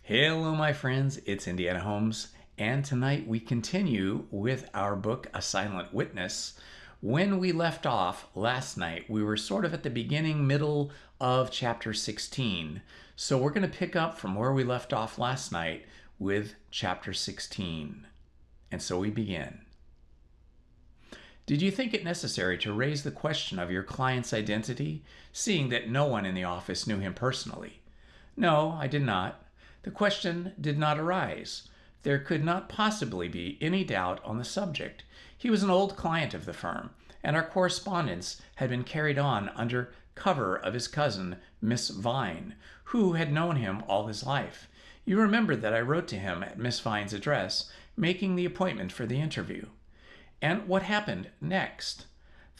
Hello, my friends. It's Indiana Holmes, and tonight we continue with our book, A Silent Witness. When we left off last night, we were sort of at the beginning, middle of chapter 16. So we're going to pick up from where we left off last night with chapter 16. And so we begin. Did you think it necessary to raise the question of your client's identity, seeing that no one in the office knew him personally? No, I did not. The question did not arise. There could not possibly be any doubt on the subject. He was an old client of the firm, and our correspondence had been carried on under cover of his cousin, Miss Vine, who had known him all his life. You remember that I wrote to him at Miss Vine's address, making the appointment for the interview. And what happened next?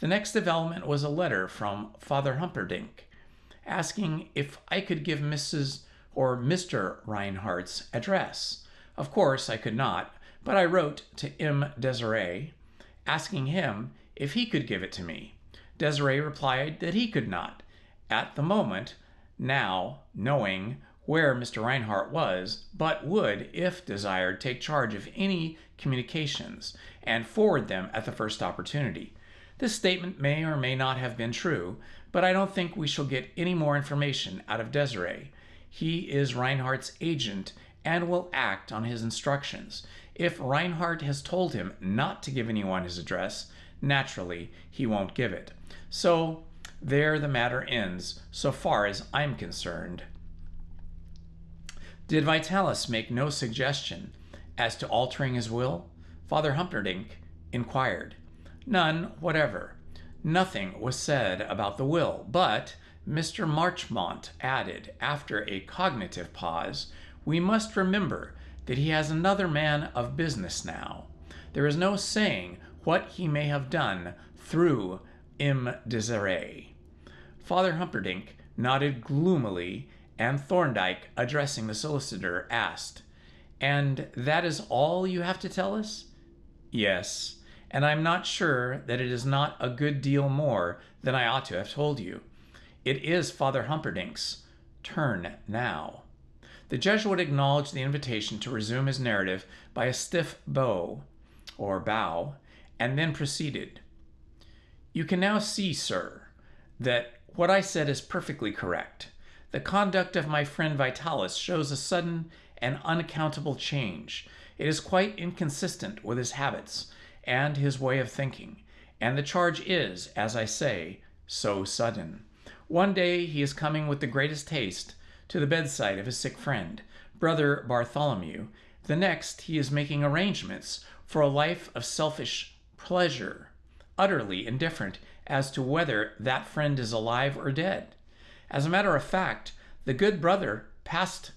The next development was a letter from Father Humperdinck, asking if I could give Mrs. or Mr. Reinhardt's address. Of course, I could not, but I wrote to M. Desiree, asking him if he could give it to me. Desiree replied that he could not, at the moment, now knowing where Mr. Reinhardt was, but would, if desired, take charge of any communications and forward them at the first opportunity. This statement may or may not have been true, but I don't think we shall get any more information out of Desiree. He is Reinhardt's agent and will act on his instructions. If Reinhardt has told him not to give anyone his address, naturally he won't give it. So there the matter ends, so far as I'm concerned. Did Vitalis make no suggestion as to altering his will? Father Humperdinck inquired. None whatever. Nothing was said about the will, but Mr. Marchmont added, after a cognitive pause, we must remember that he has another man of business now. There is no saying what he may have done through M. Desiree. Father Humperdinck nodded gloomily, and Thorndyke, addressing the solicitor, asked, "And that is all you have to tell us?" "Yes, and I'm not sure that it is not a good deal more than I ought to have told you. It is Father Humperdinck's turn now." The Jesuit acknowledged the invitation to resume his narrative by a stiff bow, and then proceeded. "You can now see, sir, that what I said is perfectly correct. The conduct of my friend Vitalis shows a sudden and unaccountable change. It is quite inconsistent with his habits and his way of thinking, and the charge is, as I say, so sudden. One day he is coming with the greatest haste to the bedside of his sick friend, Brother Bartholomew. The next he is making arrangements for a life of selfish pleasure, utterly indifferent as to whether that friend is alive or dead. As a matter of fact, the good brother passed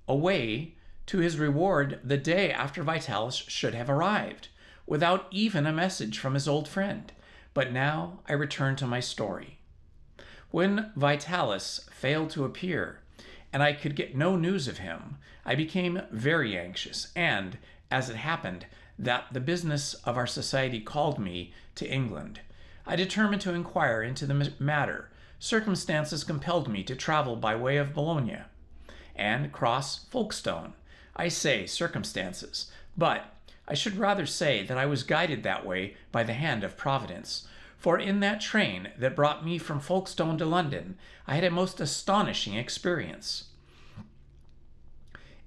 away to his reward the day after Vitalis should have arrived, without even a message from his old friend. But now I return to my story. When Vitalis failed to appear, and I could get no news of him, I became very anxious, and, as it happened, that the business of our society called me to England, I determined to inquire into the matter. Circumstances compelled me to travel by way of Bologna and cross Folkestone. I say circumstances, but I should rather say that I was guided that way by the hand of Providence. For in that train that brought me from Folkestone to London, I had a most astonishing experience.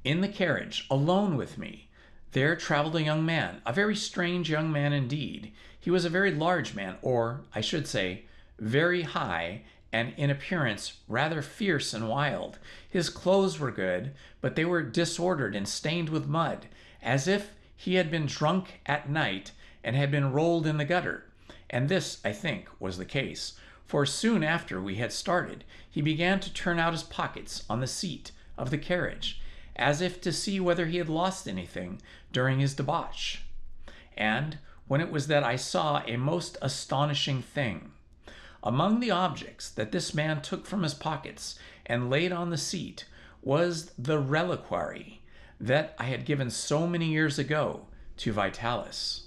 In the carriage, alone with me, there traveled a young man, a very strange young man indeed. He was a very large man, or, I should say, very high, and in appearance rather fierce and wild. His clothes were good, but they were disordered and stained with mud, as if he had been drunk at night and had been rolled in the gutter. And this, I think, was the case, for soon after we had started, he began to turn out his pockets on the seat of the carriage, as if to see whether he had lost anything during his debauch. And when it was that I saw a most astonishing thing. Among the objects that this man took from his pockets and laid on the seat was the reliquary that I had given so many years ago to Vitalis.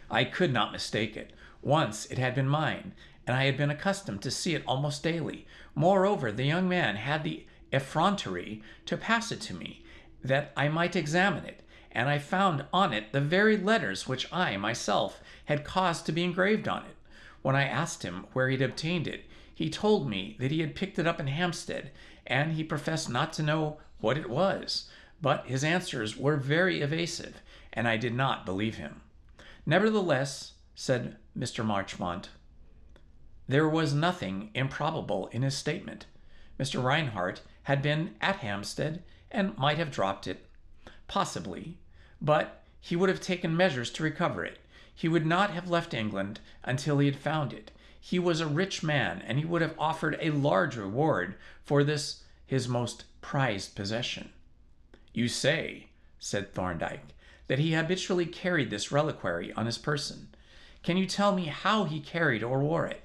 I could not mistake it. Once it had been mine, and I had been accustomed to see it almost daily. Moreover, the young man had the effrontery to pass it to me, that I might examine it, and I found on it the very letters which I myself had caused to be engraved on it. When I asked him where he had obtained it, he told me that he had picked it up in Hampstead, and he professed not to know what it was, but his answers were very evasive, and I did not believe him. Nevertheless, said Mr. Marchmont, there was nothing improbable in his statement. Mr. Reinhardt had been at Hampstead and might have dropped it, possibly, but he would have taken measures to recover it. He would not have left England until he had found it. He was a rich man, and he would have offered a large reward for this his most prized possession. You say, said Thorndyke, that he habitually carried this reliquary on his person. Can you tell me how he carried or wore it?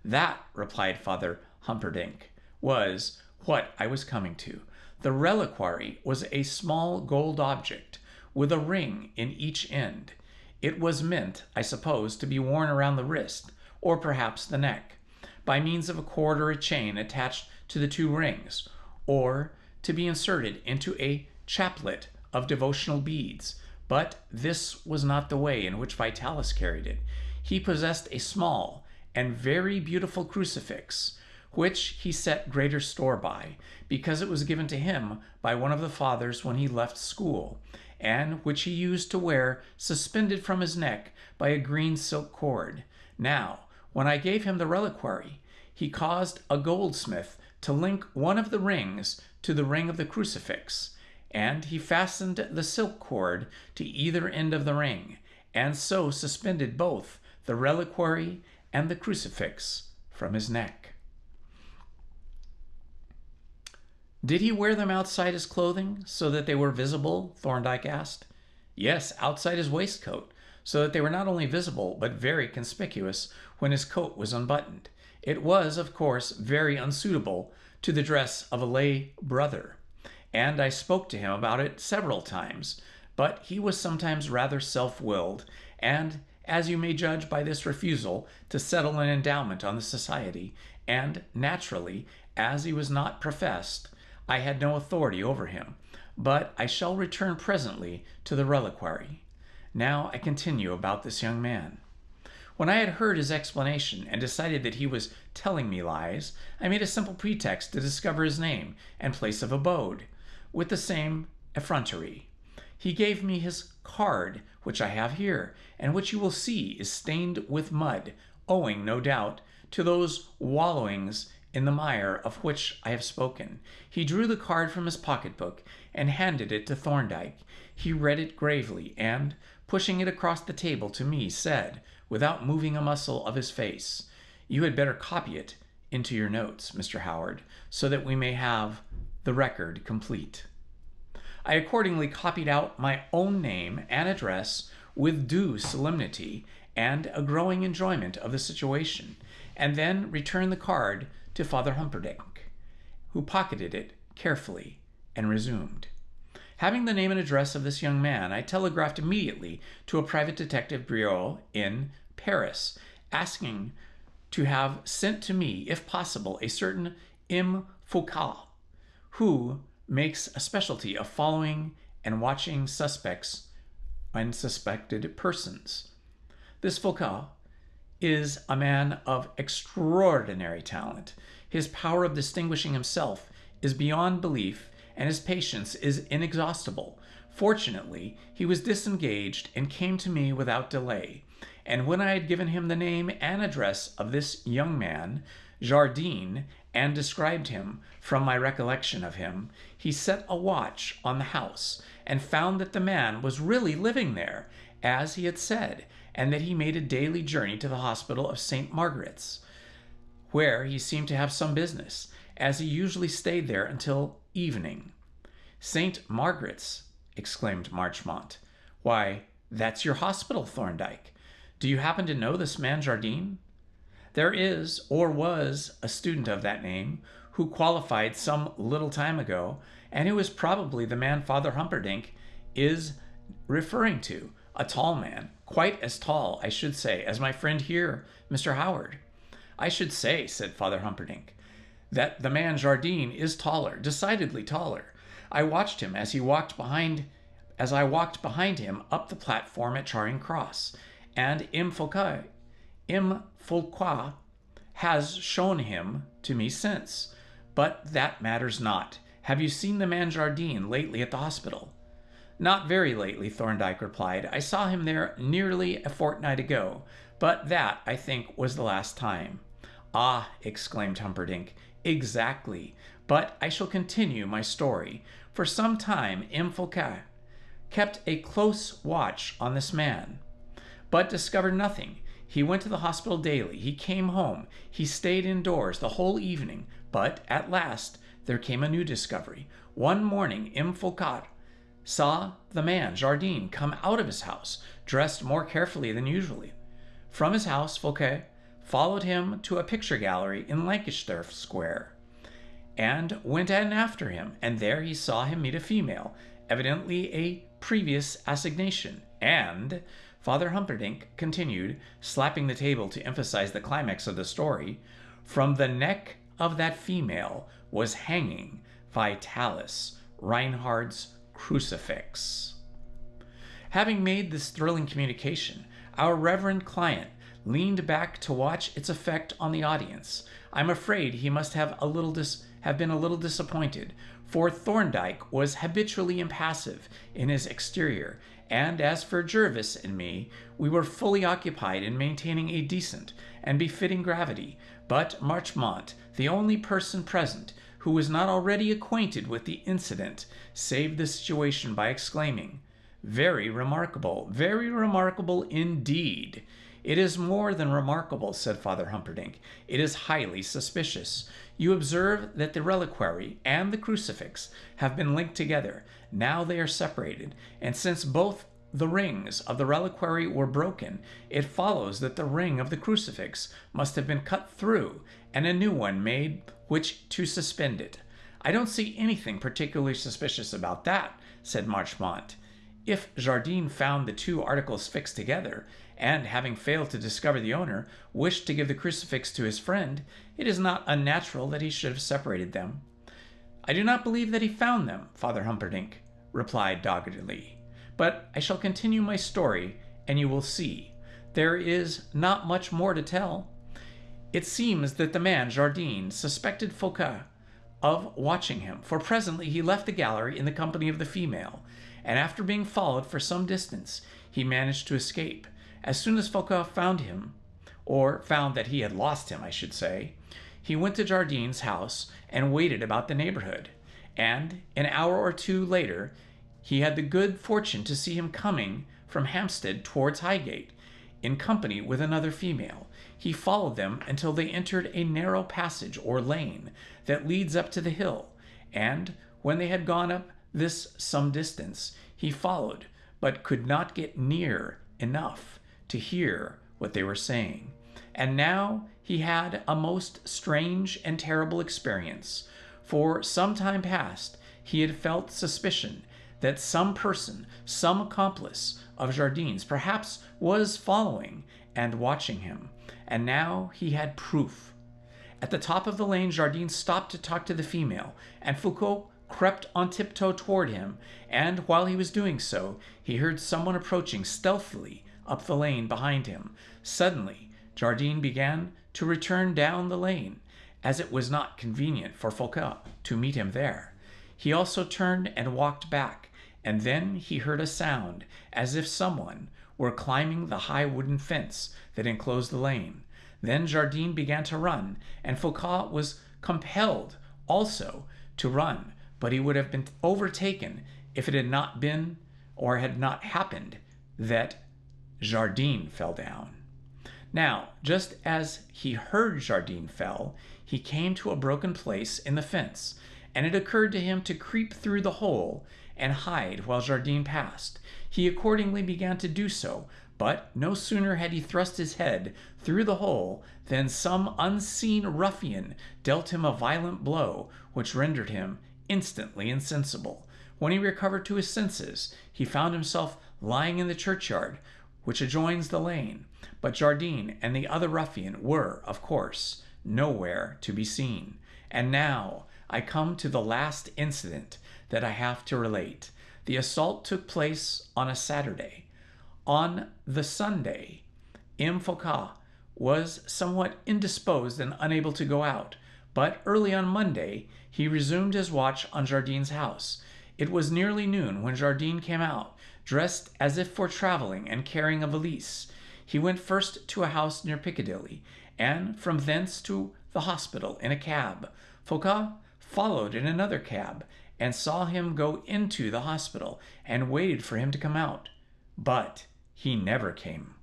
That, replied Father Humperdinck, was what I was coming to. The reliquary was a small gold object with a ring in each end. It was meant, I suppose, to be worn around the wrist, or perhaps the neck, by means of a cord or a chain attached to the two rings, or to be inserted into a chaplet of devotional beads. But this was not the way in which Vitalis carried it. He possessed a small and very beautiful crucifix, which he set greater store by, because it was given to him by one of the fathers when he left school, and which he used to wear suspended from his neck by a green silk cord. Now, when I gave him the reliquary, he caused a goldsmith to link one of the rings to the ring of the crucifix, and he fastened the silk cord to either end of the ring, and so suspended both the reliquary and the crucifix from his neck. Did he wear them outside his clothing, so that they were visible? Thorndyke asked. Yes, outside his waistcoat, so that they were not only visible, but very conspicuous when his coat was unbuttoned. It was, of course, very unsuitable to the dress of a lay brother, and I spoke to him about it several times, but he was sometimes rather self-willed, and, as you may judge by this refusal to settle an endowment on the society, and, naturally, as he was not professed, I had no authority over him. But I shall return presently to the reliquary. Now I continue about this young man. When I had heard his explanation and decided that he was telling me lies, I made a simple pretext to discover his name and place of abode, with the same effrontery. He gave me his card, which I have here, and which you will see is stained with mud, owing, no doubt, to those wallowings in the mire of which I have spoken. He drew the card from his pocketbook and handed it to Thorndyke. He read it gravely and, pushing it across the table to me, said, without moving a muscle of his face, "You had better copy it into your notes, Mr. Howard, so that we may have the record complete." I accordingly copied out my own name and address with due solemnity and a growing enjoyment of the situation, and then returned the card to Father Humperdinck, who pocketed it carefully and resumed. Having the name and address of this young man, I telegraphed immediately to a private detective bureau in Paris, asking to have sent to me, if possible, a certain M. Foucault, who makes a specialty of following and watching suspects and suspected persons. This Foucault is a man of extraordinary talent. His power of distinguishing himself is beyond belief, and his patience is inexhaustible. Fortunately, he was disengaged and came to me without delay, and when I had given him the name and address of this young man, Jardine, and described him from my recollection of him, he set a watch on the house and found that the man was really living there, as he had said, and that he made a daily journey to the hospital of St. Margaret's, where he seemed to have some business, as he usually stayed there until evening. "St. Margaret's!" exclaimed Marchmont. "Why, that's your hospital, Thorndyke. Do you happen to know this man Jardine? There is, or was, a student of that name, who qualified some little time ago, and who is probably the man Father Humperdinck is referring to, a tall man, quite as tall, I should say, as my friend here, Mr. Howard." "I should say," said Father Humperdinck, that the man Jardine is taller, decidedly taller. I watched him as I walked behind him up the platform at Charing Cross, and M. Foucault has shown him to me since. But that matters not. Have you seen the man Jardine lately at the hospital? Not very lately, Thorndyke replied. I saw him there nearly a fortnight ago, but that, I think, was the last time. Ah, exclaimed Humperdinck, exactly. But I shall continue my story. For some time, M. Foucault kept a close watch on this man, but discovered nothing. He went to the hospital daily. He came home. He stayed indoors the whole evening. But at last there came a new discovery. One morning, M. Foucault saw the man, Jardine, come out of his house, dressed more carefully than usually. From his house, Foucault followed him to a picture gallery in Lancashire Square, and went in after him, and there he saw him meet a female, evidently a previous assignation, and Father Humperdinck continued, slapping the table to emphasize the climax of the story, from the neck of that female was hanging Vitalis Reinhardt's crucifix. Having made this thrilling communication, our reverend client leaned back to watch its effect on the audience. I'm afraid he must have been a little disappointed, for Thorndyke was habitually impassive in his exterior, and as for Jervis and me, we were fully occupied in maintaining a decent and befitting gravity. But Marchmont, the only person present who was not already acquainted with the incident, saved the situation by exclaiming, very remarkable indeed. It is more than remarkable, said Father Humperdinck. It is highly suspicious. You observe that the reliquary and the crucifix have been linked together. Now they are separated, and since both the rings of the reliquary were broken, it follows that the ring of the crucifix must have been cut through and a new one made which to suspend it. I don't see anything particularly suspicious about that, said Marchmont. If Jardine found the two articles fixed together, and having failed to discover the owner, wished to give the crucifix to his friend, it is not unnatural that he should have separated them. I do not believe that he found them, Father Humperdinck replied doggedly. But I shall continue my story, and you will see. There is not much more to tell. It seems that the man, Jardine, suspected Foucault of watching him, for presently he left the gallery in the company of the female, and after being followed for some distance, he managed to escape. As soon as Foucault found him, or found that he had lost him, I should say, he went to Jardine's house and waited about the neighborhood, and an hour or two later he had the good fortune to see him coming from Hampstead towards Highgate, in company with another female. He followed them until they entered a narrow passage or lane that leads up to the hill, and when they had gone up this some distance, he followed, but could not get near enough to hear what they were saying. And now he had a most strange and terrible experience. For some time past he had felt suspicion that some person, some accomplice of Jardine's, perhaps was following and watching him, and now he had proof. At the top of the lane, Jardine stopped to talk to the female, and Foucault crept on tiptoe toward him, and while he was doing so, he heard someone approaching stealthily up the lane behind him. Suddenly, Jardine began to return down the lane, as it was not convenient for Foucault to meet him there. He also turned and walked back, and then he heard a sound as if someone were climbing the high wooden fence that enclosed the lane. Then Jardine began to run, and Foucault was compelled also to run, but he would have been overtaken if it had not been, or had not happened, that Jardine fell down. Now, just as he heard Jardine fell, he came to a broken place in the fence, and it occurred to him to creep through the hole and hide while Jardine passed. He accordingly began to do so, but no sooner had he thrust his head through the hole than some unseen ruffian dealt him a violent blow, which rendered him instantly insensible. When he recovered to his senses, he found himself lying in the churchyard, which adjoins the lane, but Jardine and the other ruffian were, of course, nowhere to be seen, And now I come to the last incident that I have to relate. The assault took place on a Saturday. On the Sunday, M. Foucault was somewhat indisposed and unable to go out, but early on Monday he resumed his watch on Jardine's house. It was nearly noon when Jardine came out, dressed as if for traveling and carrying a valise. He went first to a house near Piccadilly, and from thence to the hospital in a cab. Foucault followed in another cab, and saw him go into the hospital, and waited for him to come out. But he never came.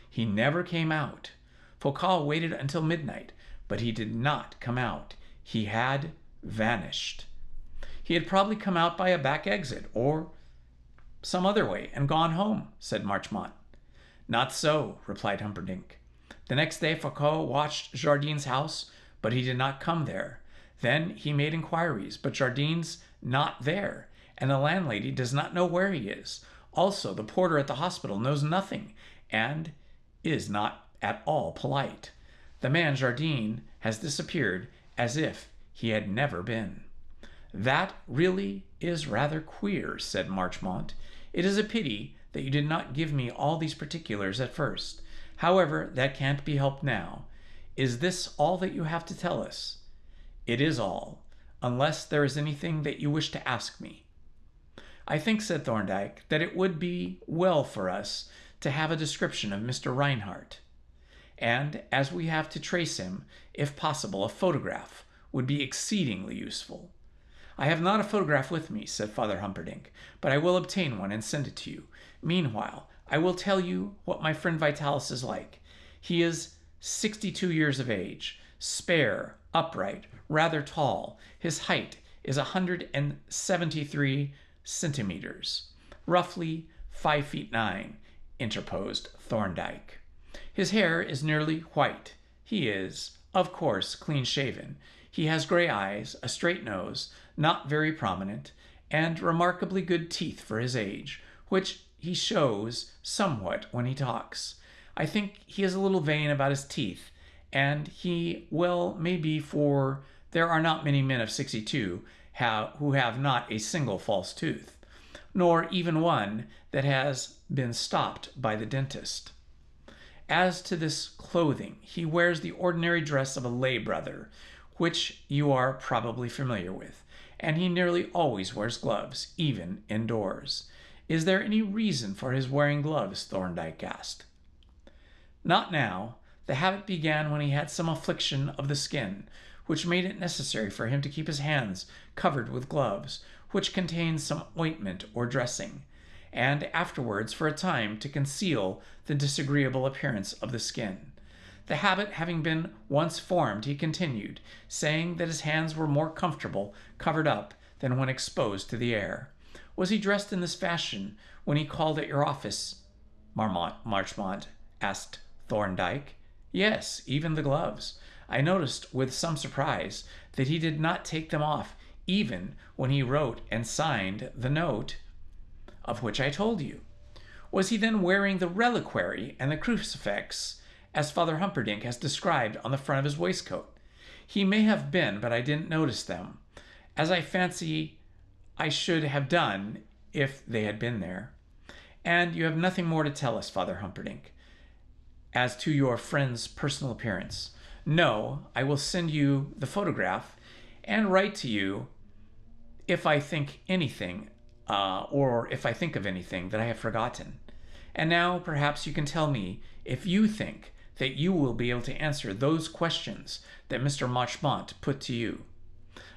He never came out. Foucault waited until midnight, but he did not come out. He had vanished. He had probably come out by a back exit, or some other way, and gone home, said Marchmont. Not so, replied Humperdinck. The next day Foucault watched Jardine's house, but he did not come there. Then he made inquiries, but Jardine's not there, and the landlady does not know where he is. Also, the porter at the hospital knows nothing, and is not at all polite. The man Jardine has disappeared as if he had never been. That really is rather queer, said Marchmont. It is a pity that you did not give me all these particulars at first. However, that can't be helped now. Is this all that you have to tell us? It is all, unless there is anything that you wish to ask me. I think, said Thorndyke, that it would be well for us to have a description of Mr. Reinhardt. And, as we have to trace him, if possible, a photograph would be exceedingly useful. I have not a photograph with me, said Father Humperdinck, but I will obtain one and send it to you. Meanwhile, I will tell you what my friend Vitalis is like. He is 62 years of age, spare, upright, rather tall. His height is 173 centimeters, roughly 5 feet 9, interposed Thorndyke. His hair is nearly white. He is, of course, clean-shaven. He has gray eyes, a straight nose, not very prominent, and remarkably good teeth for his age, which he shows somewhat when he talks. I think he is a little vain about his teeth, and he, well, maybe, for there are not many men of 62 who have not a single false tooth, nor even one that has been stopped by the dentist. As to this clothing, he wears the ordinary dress of a lay brother, which you are probably familiar with, and he nearly always wears gloves, even indoors. Is there any reason for his wearing gloves? Thorndyke asked. Not now. The habit began when he had some affliction of the skin, which made it necessary for him to keep his hands covered with gloves, which contained some ointment or dressing, and afterwards for a time to conceal the disagreeable appearance of the skin. The habit having been once formed, he continued, saying that his hands were more comfortable covered up than when exposed to the air. Was he dressed in this fashion when he called at your office? Marchmont asked Thorndyke. Yes, even the gloves. I noticed with some surprise that he did not take them off even when he wrote and signed the note of which I told you. Was he then wearing the reliquary and the crucifix, as Father Humperdinck has described on the front of his waistcoat? He may have been, but I didn't notice them, as I fancy I should have done if they had been there. And you have nothing more to tell us, Father Humperdinck, as to your friend's personal appearance? No, I will send you the photograph and write to you if I think anything, or if I think of anything that I have forgotten. And now perhaps you can tell me if you think that you will be able to answer those questions that Mr. Marchmont put to you.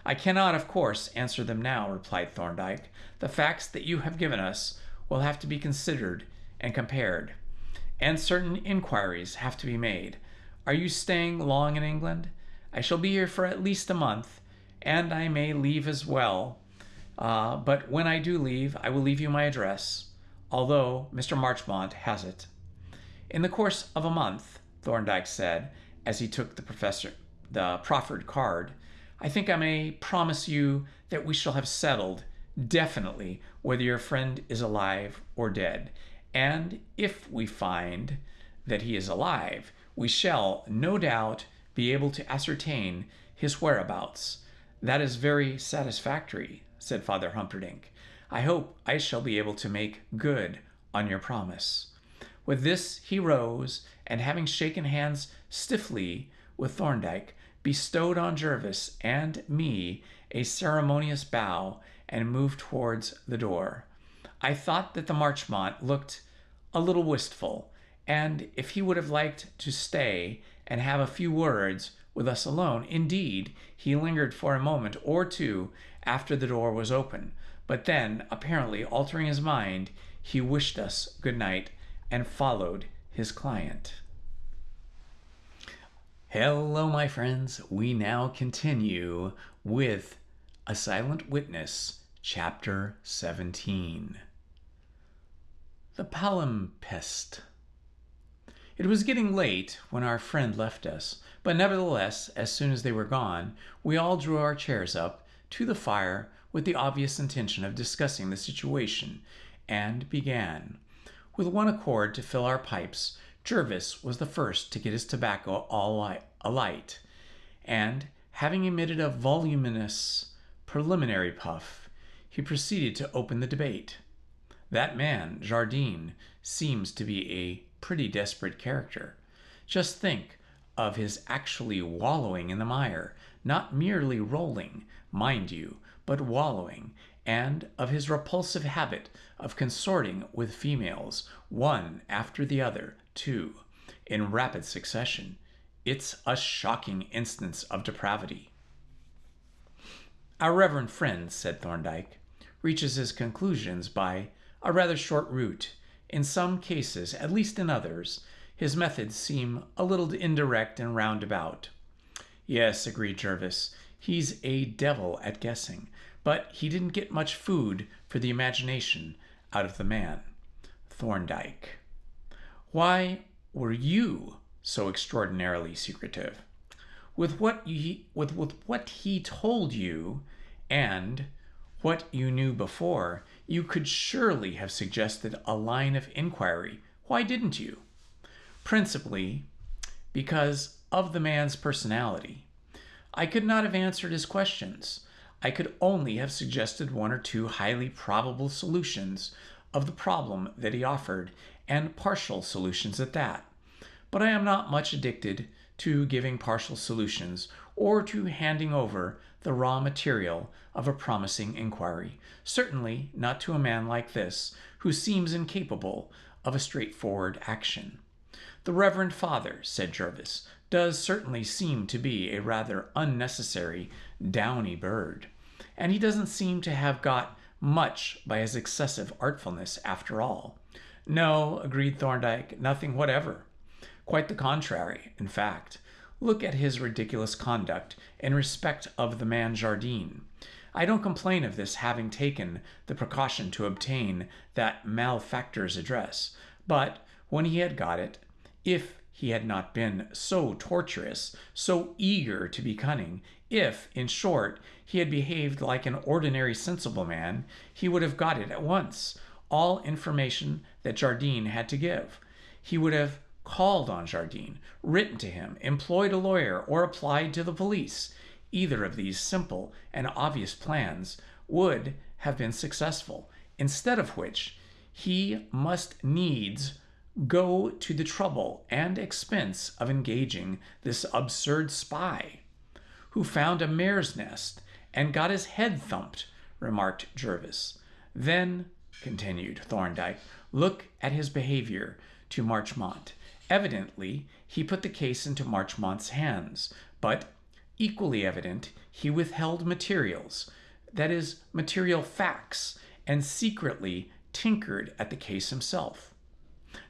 I cannot, of course, answer them now, replied Thorndyke. The facts that you have given us will have to be considered and compared, and certain inquiries have to be made. Are you staying long in England? I shall be here for at least a month, and I may leave as well. But when I do leave, I will leave you my address, although Mr. Marchmont has it. In the course of a month, Thorndyke said, as he took the proffered card, I think I may promise you that we shall have settled definitely whether your friend is alive or dead. And if we find that he is alive, we shall, no doubt, be able to ascertain his whereabouts. That is very satisfactory, said Father Humperdinck. I hope I shall be able to make good on your promise. With this he rose, and having shaken hands stiffly with Thorndyke, bestowed on Jervis and me a ceremonious bow and moved towards the door. I thought that the Marchmont looked a little wistful, and if he would have liked to stay and have a few words with us alone, indeed, he lingered for a moment or two after the door was open, but then, apparently altering his mind, he wished us good night and followed his client. Hello, my friends. We now continue with A Silent Witness, Chapter 17. The Palimpsest. It was getting late when our friend left us, but nevertheless, as soon as they were gone, we all drew our chairs up to the fire with the obvious intention of discussing the situation, and began. With one accord to fill our pipes, Jervis was the first to get his tobacco all alight, and, having emitted a voluminous preliminary puff, he proceeded to open the debate. That man, Jardine, seems to be a pretty desperate character. Just think of his actually wallowing in the mire, not merely rolling, mind you, but wallowing, and of his repulsive habit of consorting with females, one after the other, too, in rapid succession. It's a shocking instance of depravity. Our reverend friend, said Thorndyke, reaches his conclusions by a rather short route. In some cases, at least in others, his methods seem a little indirect and roundabout. Yes, agreed Jervis, he's a devil at guessing, but he didn't get much food for the imagination out of the man. Thorndyke. Why were you so extraordinarily secretive? With what he told you and what you knew before, you could surely have suggested a line of inquiry. Why didn't you? Principally because of the man's personality. I could not have answered his questions. I could only have suggested one or two highly probable solutions of the problem that he offered, and partial solutions at that. But I am not much addicted to giving partial solutions or to handing over the raw material of a promising inquiry, certainly not to a man like this, who seems incapable of a straightforward action. The Reverend Father, said Jervis, does certainly seem to be a rather unnecessary downy bird, and he doesn't seem to have got much by his excessive artfulness after all. No, agreed Thorndyke, nothing whatever. Quite the contrary, in fact. Look at his ridiculous conduct in respect of the man Jardine. I don't complain of this having taken the precaution to obtain that malefactor's address, but when he had got it, if he had not been so tortuous, so eager to be cunning, if, in short, he had behaved like an ordinary sensible man, he would have got it at once, all information that Jardine had to give. He would have called on Jardine, written to him, employed a lawyer, or applied to the police. Either of these simple and obvious plans would have been successful, instead of which he must needs go to the trouble and expense of engaging this absurd spy, who found a mare's nest and got his head thumped, remarked Jervis. Then, continued Thorndyke, look at his behavior to Marchmont. Evidently, he put the case into Marchmont's hands, but equally evident, he withheld materials, that is, material facts, and secretly tinkered at the case himself.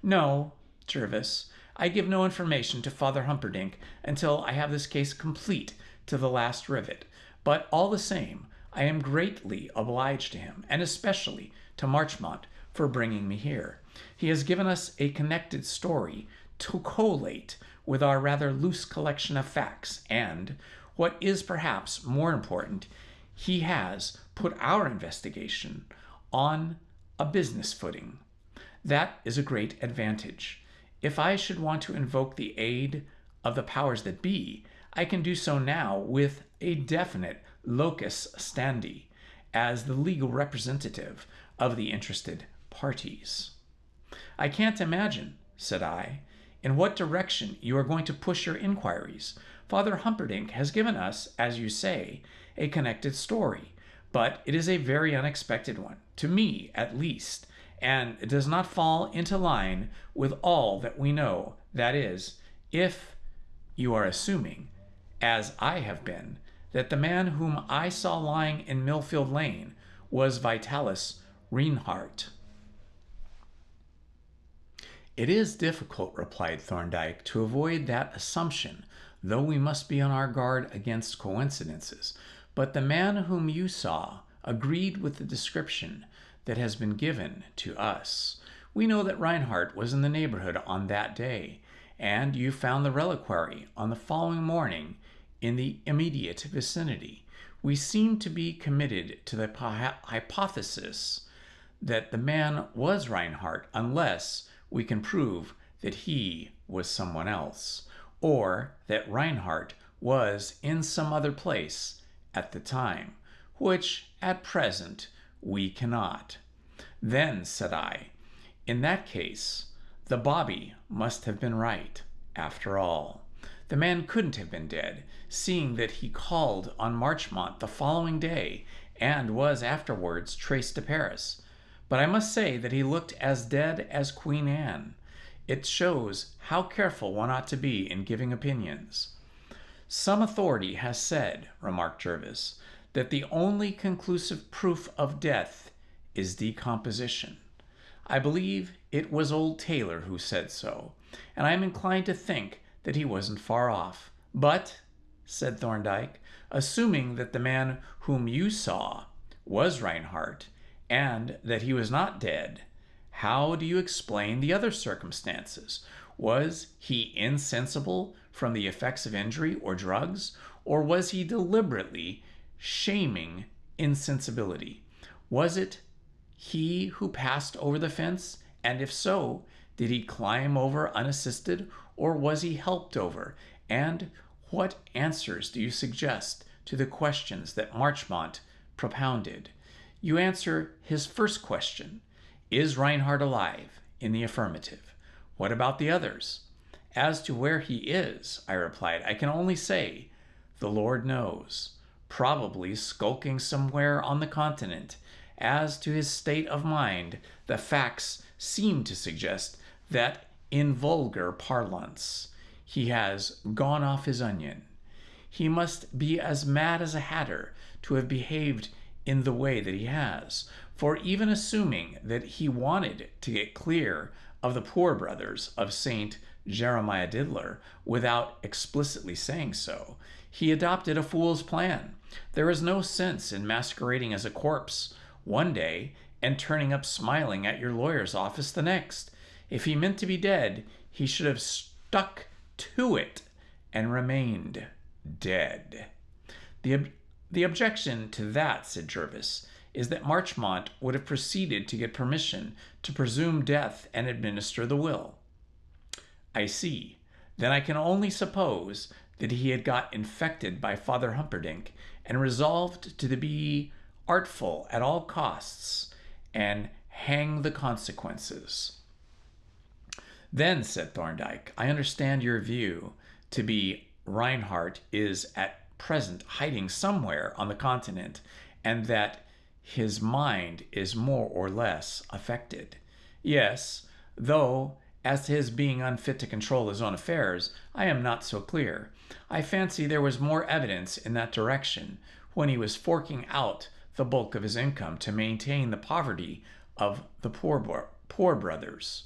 No, Jervis, I give no information to Father Humperdinck until I have this case complete to the last rivet, but all the same, I am greatly obliged to him, and especially to Marchmont, for bringing me here. He has given us a connected story to collate with our rather loose collection of facts, and, what is perhaps more important, he has put our investigation on a business footing. That is a great advantage. If I should want to invoke the aid of the powers that be, I can do so now with a definite locus standi as the legal representative of the interested parties. I can't imagine, said I, in what direction you are going to push your inquiries. Father Humperdinck has given us, as you say, a connected story, but it is a very unexpected one, to me at least, and it does not fall into line with all that we know. That is, if you are assuming, as I have been, that the man whom I saw lying in Millfield Lane was Vitalis Reinhardt. It is difficult, replied Thorndyke, to avoid that assumption, though we must be on our guard against coincidences. But the man whom you saw agreed with the description that has been given to us. We know that Reinhardt was in the neighborhood on that day, and you found the reliquary on the following morning in the immediate vicinity. We seem to be committed to the hypothesis that the man was Reinhardt unless we can prove that he was someone else, or that Reinhardt was in some other place at the time, which at present we cannot. Then, said I, in that case, the bobby must have been right, after all. The man couldn't have been dead, seeing that he called on Marchmont the following day and was afterwards traced to Paris. But I must say that he looked as dead as Queen Anne. It shows how careful one ought to be in giving opinions. Some authority has said, remarked Jervis, that the only conclusive proof of death is decomposition. I believe it was old Taylor who said so, and I am inclined to think that he wasn't far off. But, said Thorndyke, assuming that the man whom you saw was Reinhardt, and that he was not dead, how do you explain the other circumstances? Was he insensible from the effects of injury or drugs, or was he deliberately shaming insensibility? Was it he who passed over the fence, and if so, did he climb over unassisted, or was he helped over? And what answers do you suggest to the questions that Marchmont propounded? You answer his first question, is Reinhardt alive? In the affirmative. What about the others? As to where he is, I replied, I can only say, the Lord knows. Probably skulking somewhere on the continent. As to his state of mind, the facts seem to suggest that, in vulgar parlance, he has gone off his onion. He must be as mad as a hatter to have behaved in the way that he has, for even assuming that he wanted to get clear of the poor brothers of St. Jeremiah Diddler without explicitly saying so, he adopted a fool's plan. There is no sense in masquerading as a corpse one day and turning up smiling at your lawyer's office the next. If he meant to be dead, he should have stuck to it and remained dead. The objection to that, said Jervis, is that Marchmont would have proceeded to get permission to presume death and administer the will. I see. Then I can only suppose that he had got infected by Father Humperdinck and resolved to be artful at all costs and hang the consequences. Then, said Thorndyke, I understand your view to be Reinhardt is at present hiding somewhere on the continent, and that his mind is more or less affected. Yes, though as to his being unfit to control his own affairs, I am not so clear. I fancy there was more evidence in that direction when he was forking out the bulk of his income to maintain the poverty of the poor brothers.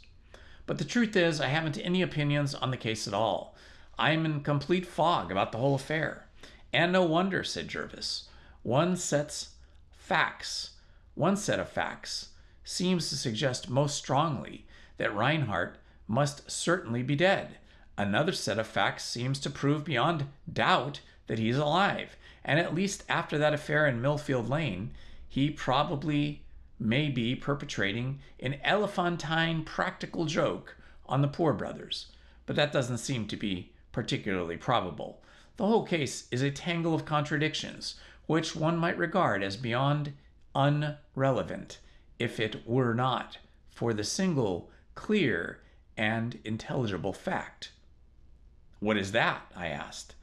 But the truth is, I haven't any opinions on the case at all. I am in complete fog about the whole affair. And no wonder, said Jervis. One set of facts seems to suggest most strongly that Reinhardt must certainly be dead. Another set of facts seems to prove beyond doubt that he's alive, and at least after that affair in Millfield Lane, he probably may be perpetrating an elephantine practical joke on the poor brothers. But that doesn't seem to be particularly probable. The whole case is a tangle of contradictions, which one might regard as beyond unrelevant if it were not for the single, clear, and intelligible fact. What is that? I asked.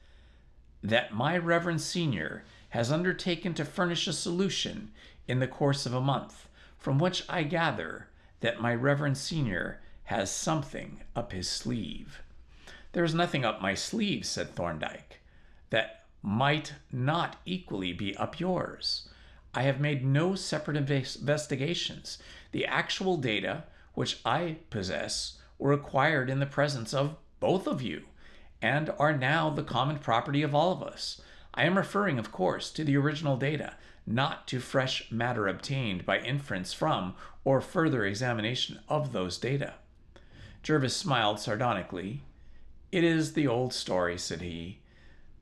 That my Reverend Senior has undertaken to furnish a solution in the course of a month, from which I gather that my Reverend Senior has something up his sleeve. There is nothing up my sleeve, said Thorndyke, that might not equally be up yours. I have made no separate investigations. The actual data which I possess were acquired in the presence of both of you, and are now the common property of all of us. I am referring, of course, to the original data, not to fresh matter obtained by inference from or further examination of those data. Jervis smiled sardonically. It is the old story, said he.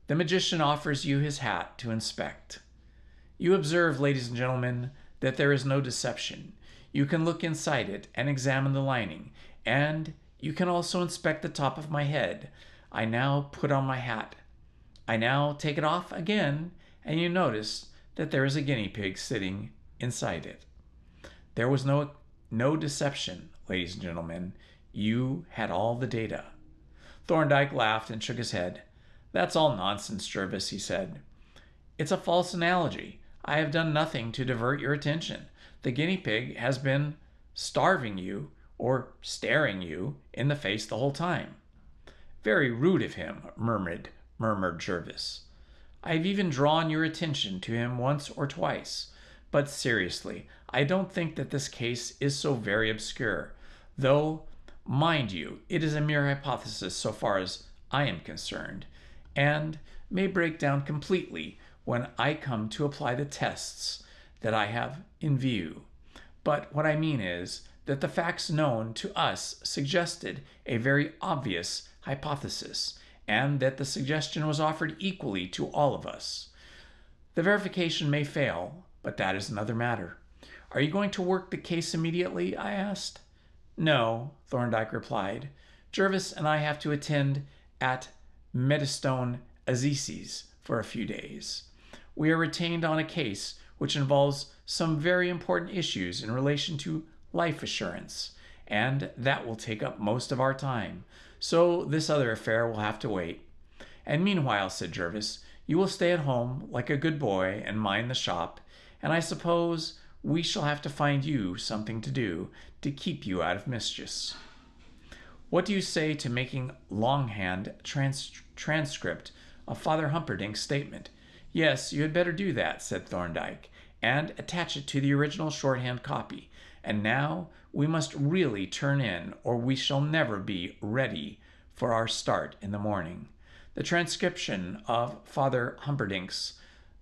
The magician offers you his hat to inspect. You observe, ladies and gentlemen, that there is no deception. You can look inside it and examine the lining, and you can also inspect the top of my head. I now put on my hat. I now take it off again, and you notice that there is a guinea pig sitting inside it. There was no deception, ladies and gentlemen. You had all the data. Thorndyke laughed and shook his head. That's all nonsense, Jervis, he said. It's a false analogy. I have done nothing to divert your attention. The guinea pig has been starving you or staring you in the face the whole time. Very rude of him, murmured Jervis. I have even drawn your attention to him once or twice. But seriously, I don't think that this case is so very obscure, though, mind you, it is a mere hypothesis so far as I am concerned, and may break down completely when I come to apply the tests that I have in view. But what I mean is that the facts known to us suggested a very obvious hypothesis, and that the suggestion was offered equally to all of us. The verification may fail, but that is another matter. Are you going to work the case immediately? I asked. No, Thorndyke replied. Jervis and I have to attend at Meadowstone Assizes for a few days. We are retained on a case which involves some very important issues in relation to life assurance, and that will take up most of our time. So this other affair will have to wait. And meanwhile, said Jervis, you will stay at home like a good boy and mind the shop, and I suppose we shall have to find you something to do to keep you out of mischief. What do you say to making longhand transcript of Father Humperdinck's statement? Yes, you had better do that, said Thorndyke, and attach it to the original shorthand copy. And now we must really turn in, or we shall never be ready for our start in the morning. The transcription of Father Humperdinck's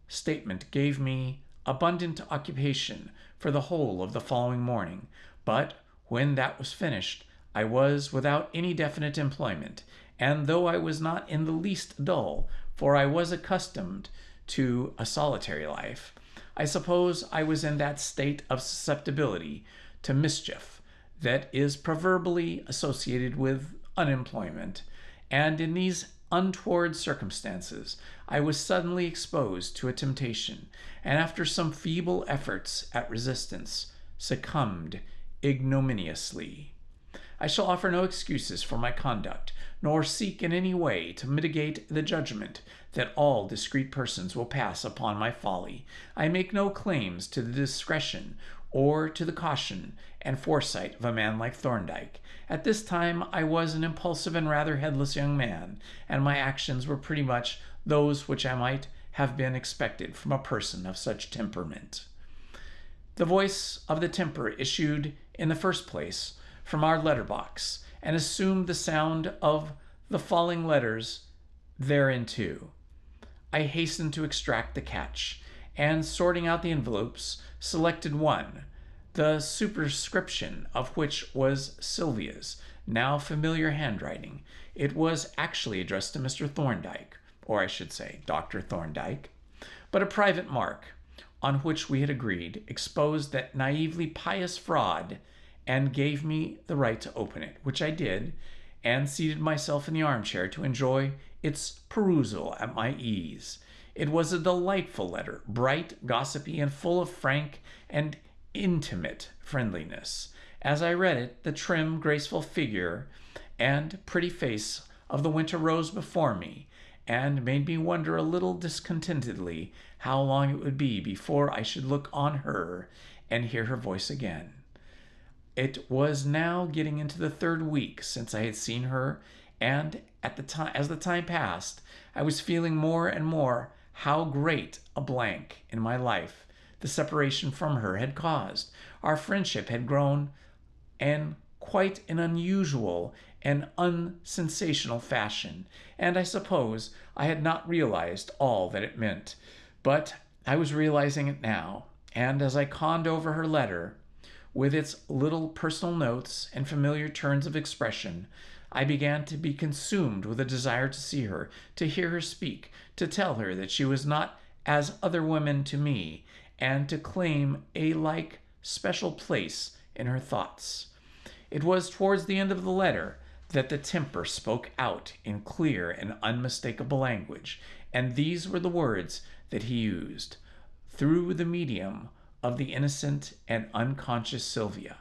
statement gave me abundant occupation for the whole of the following morning, but when that was finished, I was without any definite employment, and though I was not in the least dull, for I was accustomed to a solitary life, I suppose I was in that state of susceptibility to mischief that is proverbially associated with unemployment, and in these untoward circumstances I was suddenly exposed to a temptation, and after some feeble efforts at resistance, succumbed ignominiously. I shall offer no excuses for my conduct, nor seek in any way to mitigate the judgment that all discreet persons will pass upon my folly. I make no claims to the discretion or to the caution and foresight of a man like Thorndyke. At this time I was an impulsive and rather headless young man, and my actions were pretty much those which I might have been expected from a person of such temperament. The voice of the temper issued, in the first place, from our letterbox, and assumed the sound of the falling letters thereinto. I hastened to extract the catch, and sorting out the envelopes, selected one, the superscription of which was Sylvia's, now familiar handwriting. It was actually addressed to Mr. Thorndyke, or I should say Dr. Thorndyke, but a private mark, on which we had agreed, exposed that naively pious fraud, and gave me the right to open it, which I did, and seated myself in the armchair to enjoy its perusal at my ease. It was a delightful letter, bright, gossipy, and full of frank and intimate friendliness. As I read it, the trim, graceful figure and pretty face of the winter rose before me, and made me wonder a little discontentedly how long it would be before I should look on her and hear her voice again. It was now getting into the third week since I had seen her, and as the time passed, I was feeling more and more how great a blank in my life the separation from her had caused. Our friendship had grown in quite an unusual and unsensational fashion, and I suppose I had not realized all that it meant. But I was realizing it now, and as I conned over her letter, with its little personal notes and familiar turns of expression, I began to be consumed with a desire to see her, to hear her speak, to tell her that she was not as other women to me, and to claim a like special place in her thoughts. It was towards the end of the letter that the temper spoke out in clear and unmistakable language, and these were the words that he used, through the medium of the innocent and unconscious Sylvia.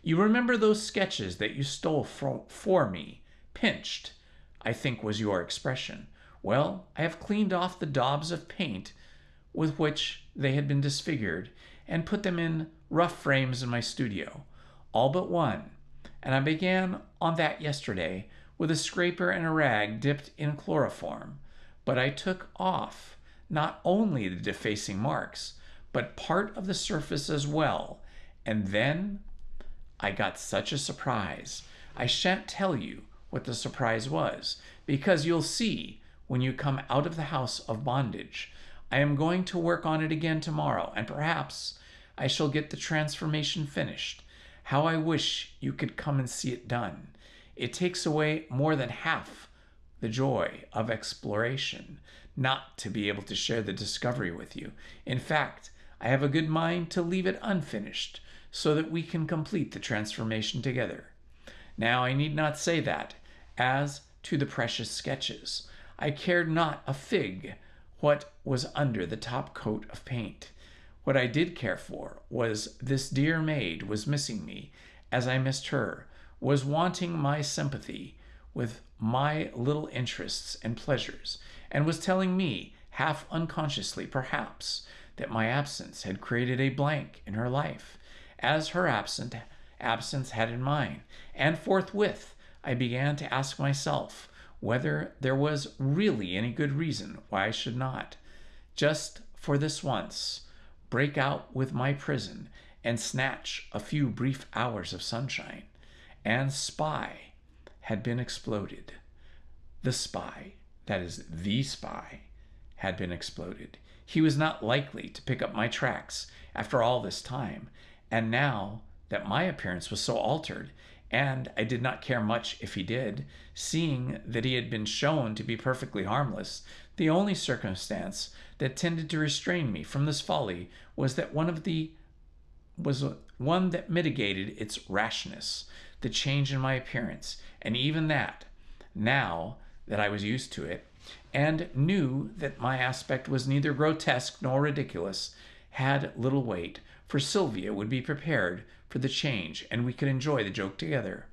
You remember those sketches that you stole for me, pinched, I think was your expression. Well, I have cleaned off the daubs of paint with which they had been disfigured, and put them in rough frames in my studio, all but one, and I began on that yesterday with a scraper and a rag dipped in chloroform. But I took off not only the defacing marks, but part of the surface as well, and then I got such a surprise. I shan't tell you what the surprise was, because you'll see when you come out of the house of bondage. I am going to work on it again tomorrow, and perhaps I shall get the transformation finished. How I wish you could come and see it done. It takes away more than half the joy of exploration not to be able to share the discovery with you. In fact, I have a good mind to leave it unfinished so that we can complete the transformation together. Now, I need not say that, as to the precious sketches, I cared not a fig what was under the top coat of paint. What I did care for was this dear maid was missing me, as I missed her, was wanting my sympathy with my little interests and pleasures, and was telling me, half unconsciously perhaps, that my absence had created a blank in her life, as her absence had in mine. And forthwith I began to ask myself whether there was really any good reason why I should not, just for this once, break out with my prison and snatch a few brief hours of sunshine. And spy had been exploded. The spy, that is the spy, had been exploded. He was not likely to pick up my tracks after all this time, and now that my appearance was so altered, and I did not care much if he did, seeing that he had been shown to be perfectly harmless, the only circumstance that tended to restrain me from this folly was one that mitigated its rashness, the change in my appearance, and even that, now that I was used to it, and knew that my aspect was neither grotesque nor ridiculous, had little weight, for Sylvia would be prepared for the change, and we could enjoy the joke together.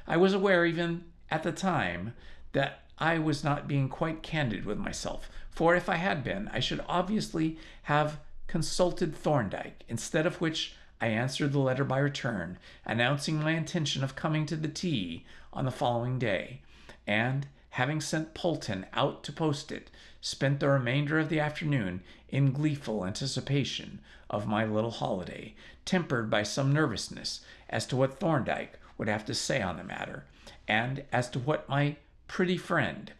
I was aware even at the time that I was not being quite candid with myself, for if I had been, I should obviously have consulted Thorndyke, instead of which I answered the letter by return, announcing my intention of coming to the tea on the following day, and, having sent Polton out to post it, spent the remainder of the afternoon in gleeful anticipation of my little holiday, tempered by some nervousness as to what Thorndyke would have to say on the matter, and as to what my pretty friend,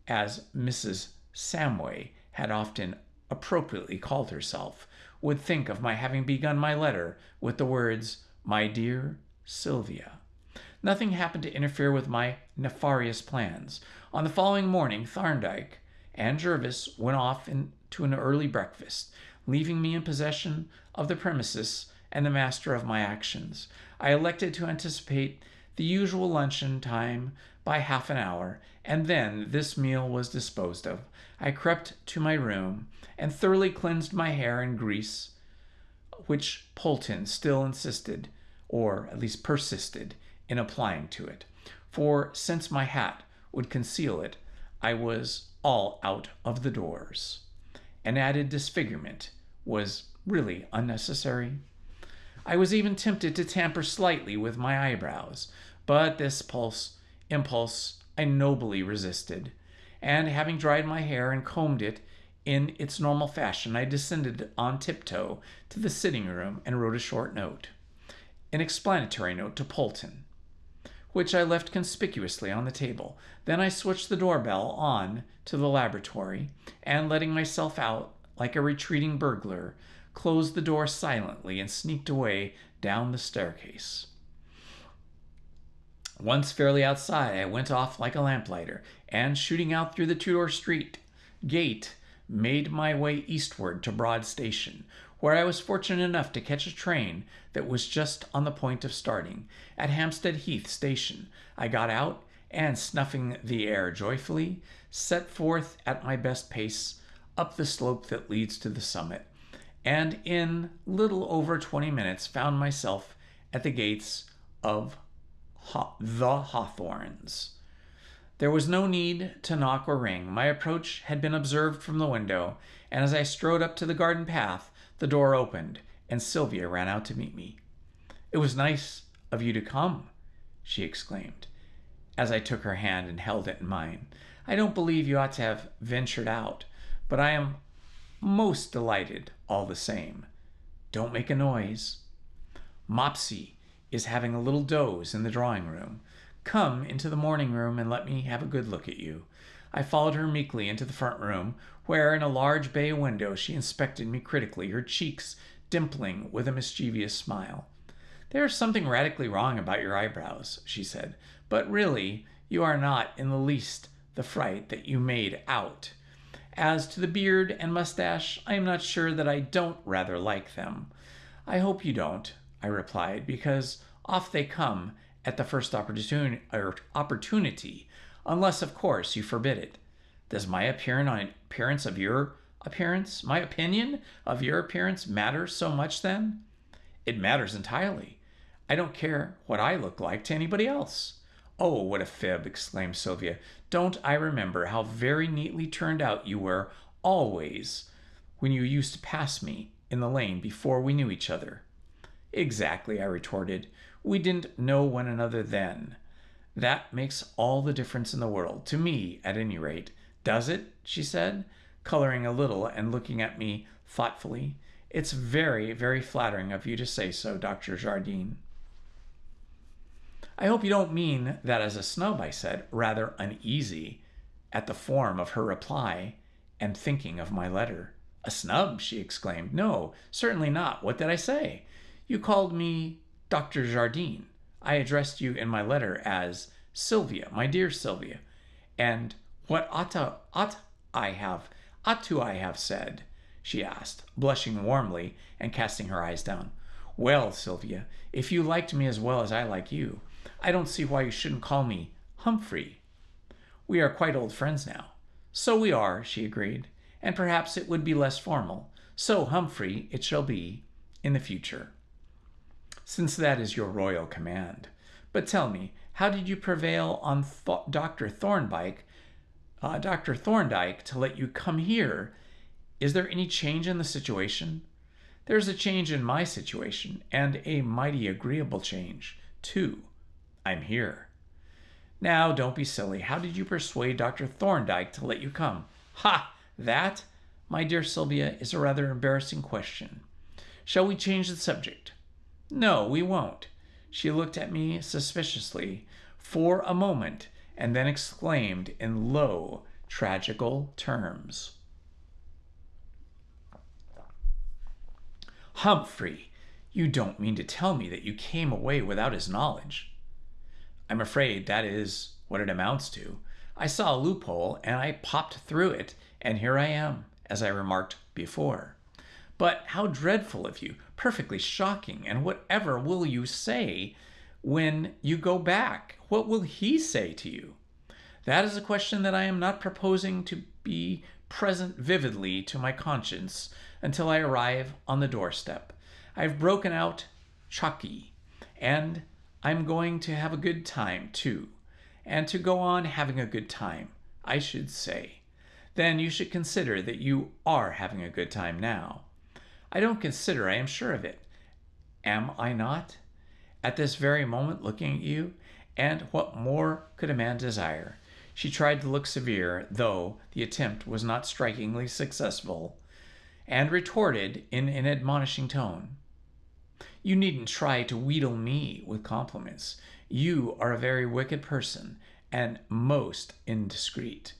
as Mrs. Samway had often appropriately called herself, would think of my having begun my letter with the words, "My dear Sylvia." Nothing happened to interfere with my nefarious plans. On the following morning, Thorndyke and Jervis went off to an early breakfast, leaving me in possession of the premises and the master of my actions. I elected to anticipate the usual luncheon time by half an hour, and then this meal was disposed of. I crept to my room and thoroughly cleansed my hair and grease, which Polton still insisted, or at least persisted, in applying to it. For since my hat would conceal it, I was all out of the doors. An added disfigurement was really unnecessary. I was even tempted to tamper slightly with my eyebrows, but this impulse I nobly resisted, and having dried my hair and combed it in its normal fashion, I descended on tiptoe to the sitting room and wrote a short note, an explanatory note to Polton, which I left conspicuously on the table. Then I switched the doorbell on to the laboratory, and letting myself out like a retreating burglar, closed the door silently and sneaked away down the staircase. Once fairly outside, I went off like a lamplighter, and shooting out through the Tudor Street gate, made my way eastward to Broad Station, where I was fortunate enough to catch a train that was just on the point of starting. At Hampstead Heath Station, I got out and, snuffing the air joyfully, set forth at my best pace up the slope that leads to the summit, and in little over 20 minutes found myself at the gates of the Hawthorns. There was no need to knock or ring. My approach had been observed from the window, and as I strode up to the garden path, the door opened, and Sylvia ran out to meet me. "It was nice of you to come," she exclaimed, as I took her hand and held it in mine. "I don't believe you ought to have ventured out, but I am most delighted all the same. Don't make a noise. Mopsy is having a little doze in the drawing room. Come into the morning room and let me have a good look at you." I followed her meekly into the front room, where in a large bay window she inspected me critically, her cheeks dimpling with a mischievous smile. "There is something radically wrong about your eyebrows," she said, "but really you are not in the least the fright that you made out. As to the beard and mustache, I am not sure that I don't rather like them." "I hope you don't," I replied, "because off they come at the first opportunity, unless, of course, you forbid it. Does my opinion of your appearance matter so much, then?" "It matters entirely. I don't care what I look like to anybody else." "Oh, what a fib!" exclaimed Sylvia. "Don't I remember how very neatly turned out you were always when you used to pass me in the lane before we knew each other?" "Exactly," I retorted. "We didn't know one another then. That makes all the difference in the world, to me at any rate." "Does it?" she said, coloring a little and looking at me thoughtfully. "It's very, very flattering of you to say so, Dr. Jardine." "I hope you don't mean that as a snub," I said, rather uneasy at the form of her reply and thinking of my letter. "A snub?" she exclaimed. "No, certainly not. What did I say? You called me Dr. Jardine. I addressed you in my letter as Sylvia, my dear Sylvia. And what ought to I have said?" she asked, blushing warmly and casting her eyes down. "Well, Sylvia, if you liked me as well as I like you, I don't see why you shouldn't call me Humphrey. We are quite old friends now." "So we are," she agreed, "and perhaps it would be less formal. So Humphrey it shall be in the future, since that is your royal command. But tell me, how did you prevail on Dr. Thorndyke to let you come here? Is there any change in the situation?" "There's a change in my situation, and a mighty agreeable change, too. I'm here." "Now, don't be silly. How did you persuade Dr. Thorndyke to let you come?" "Ha! That, my dear Sylvia, is a rather embarrassing question. Shall we change the subject?" "No, we won't." She looked at me suspiciously for a moment and then exclaimed in low, tragical terms, "Humphrey, you don't mean to tell me that you came away without his knowledge?" "I'm afraid that is what it amounts to. I saw a loophole and I popped through it, and here I am, as I remarked before." "But how dreadful of you! Perfectly shocking! And whatever will you say When you go back, what will he say to you? That is a question that I am not proposing to be present vividly to my conscience until I arrive on the doorstep. I've broken out chalky, and I'm going to have a good time too. And to go on having a good time, I should say. Then you should consider that you are having a good time now. I don't consider, I am sure of it. Am I not? At this very moment looking at you, and what more could a man desire? She tried to look severe, though the attempt was not strikingly successful, and retorted in an admonishing tone. You needn't try to wheedle me with compliments. You are a very wicked person, and most indiscreet.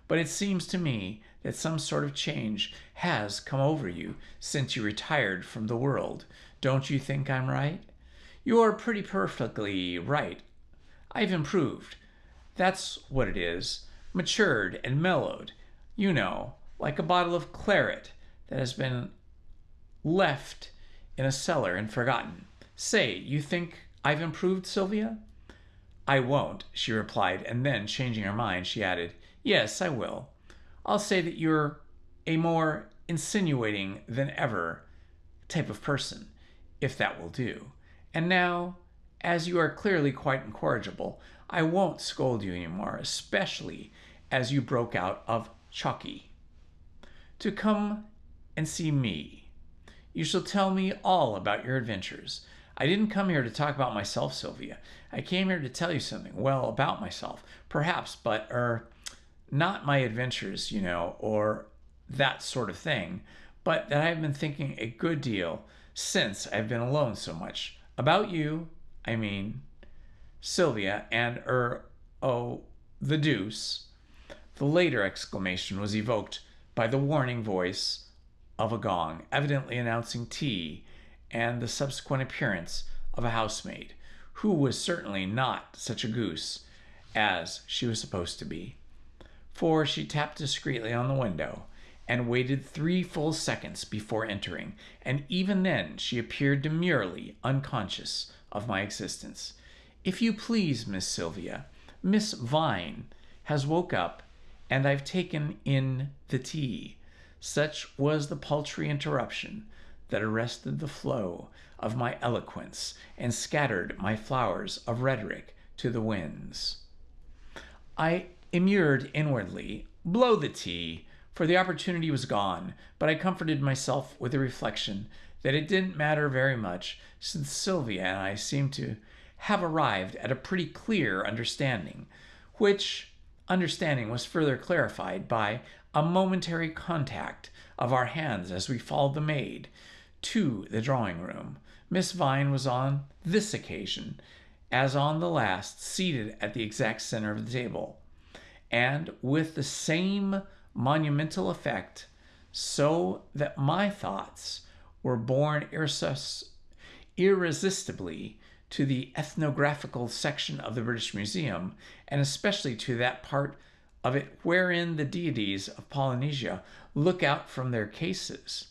But it seems to me that some sort of change has come over you since you retired from the world. Don't you think I'm right? You're pretty perfectly right. I've improved. That's what it is. Matured and mellowed. You know, like a bottle of claret that has been left in a cellar and forgotten. Say, you think I've improved, Sylvia? I won't, she replied, and then, changing her mind, she added, yes, I will. I'll say that you're a more insinuating than ever type of person, if that will do. And now, as you are clearly quite incorrigible, I won't scold you anymore, especially as you broke out of chalky. To come and see me. You shall tell me all about your adventures. I didn't come here to talk about myself, Sylvia. I came here to tell you something, well, about myself, perhaps, but, not my adventures, or that sort of thing, but that I've been thinking a good deal since I've been alone so much. About you, I mean, Sylvia, and, the deuce. The later exclamation was evoked by the warning voice of a gong, evidently announcing tea, and the subsequent appearance of a housemaid, who was certainly not such a goose as she was supposed to be, for she tapped discreetly on the window and waited 3 full seconds before entering, and even then she appeared demurely unconscious of my existence. If you please, Miss Sylvia, Miss Vine has woke up, and I've taken in the tea. Such was the paltry interruption that arrested the flow of my eloquence and scattered my flowers of rhetoric to the winds. I immured inwardly, blow the tea, for the opportunity was gone, but I comforted myself with the reflection that it didn't matter very much, since Sylvia and I seemed to have arrived at a pretty clear understanding, which understanding was further clarified by a momentary contact of our hands as we followed the maid to the drawing-room. Miss Vine was on this occasion, as on the last, seated at the exact center of the table, and with the same monumental effect, so that my thoughts were borne irresistibly to the ethnographical section of the British Museum, and especially to that part of it wherein the deities of Polynesia look out from their cases.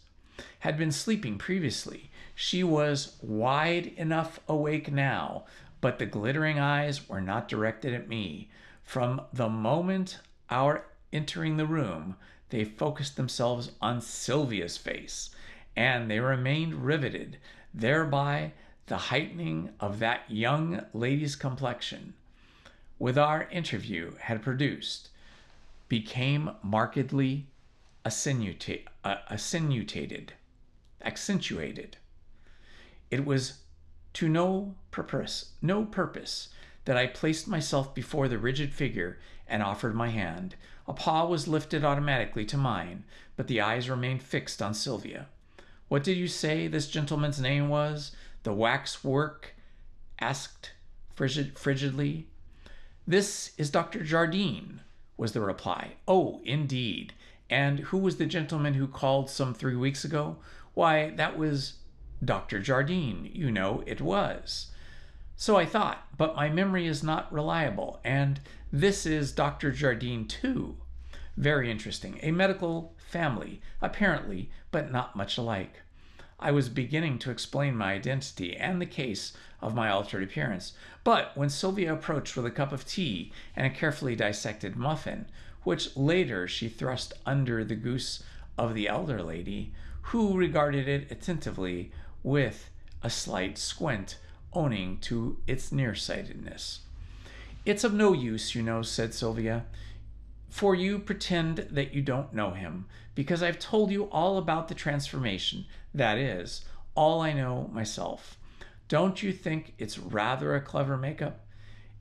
Had been sleeping previously. She was wide enough awake now, but the glittering eyes were not directed at me. From the moment our entering the room, they focused themselves on Sylvia's face, and they remained riveted, thereby the heightening of that young lady's complexion, with our interview had produced, became markedly accentuated. It was to no purpose that I placed myself before the rigid figure and offered my hand. A paw was lifted automatically to mine, but the eyes remained fixed on Sylvia. What did you say this gentleman's name was? The waxwork asked frigidly. This is Dr. Jardine, was the reply. Oh, indeed. And who was the gentleman who called some 3 weeks ago? Why, that was Dr. Jardine. You know, it was. So I thought, but my memory is not reliable, and this is Dr. Jardine too. Very interesting. A medical family, apparently, but not much alike. I was beginning to explain my identity and the case of my altered appearance. But when Sylvia approached with a cup of tea and a carefully dissected muffin, which later she thrust under the goose of the elder lady, who regarded it attentively with a slight squint, owning to its nearsightedness. "It's of no use, you know," said Sylvia, "for you pretend that you don't know him, because I've told you all about the transformation. That is, all I know myself. Don't you think it's rather a clever makeup?"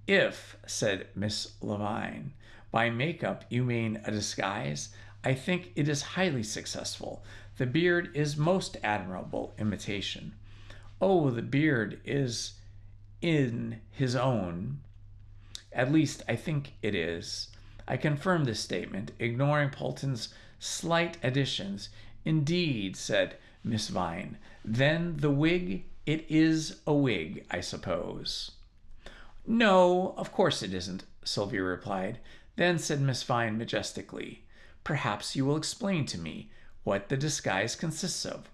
"If," said Miss Levine, "by makeup you mean a disguise, I think it is highly successful. The beard is most admirable imitation." "Oh, the beard is in his own. At least, I think it is." I confirmed this statement, ignoring Polton's slight additions. "Indeed," said Miss Vine. "Then the wig, it is a wig, I suppose." "No, of course it isn't," Sylvia replied. "Then," said Miss Vine majestically, "perhaps you will explain to me what the disguise consists of."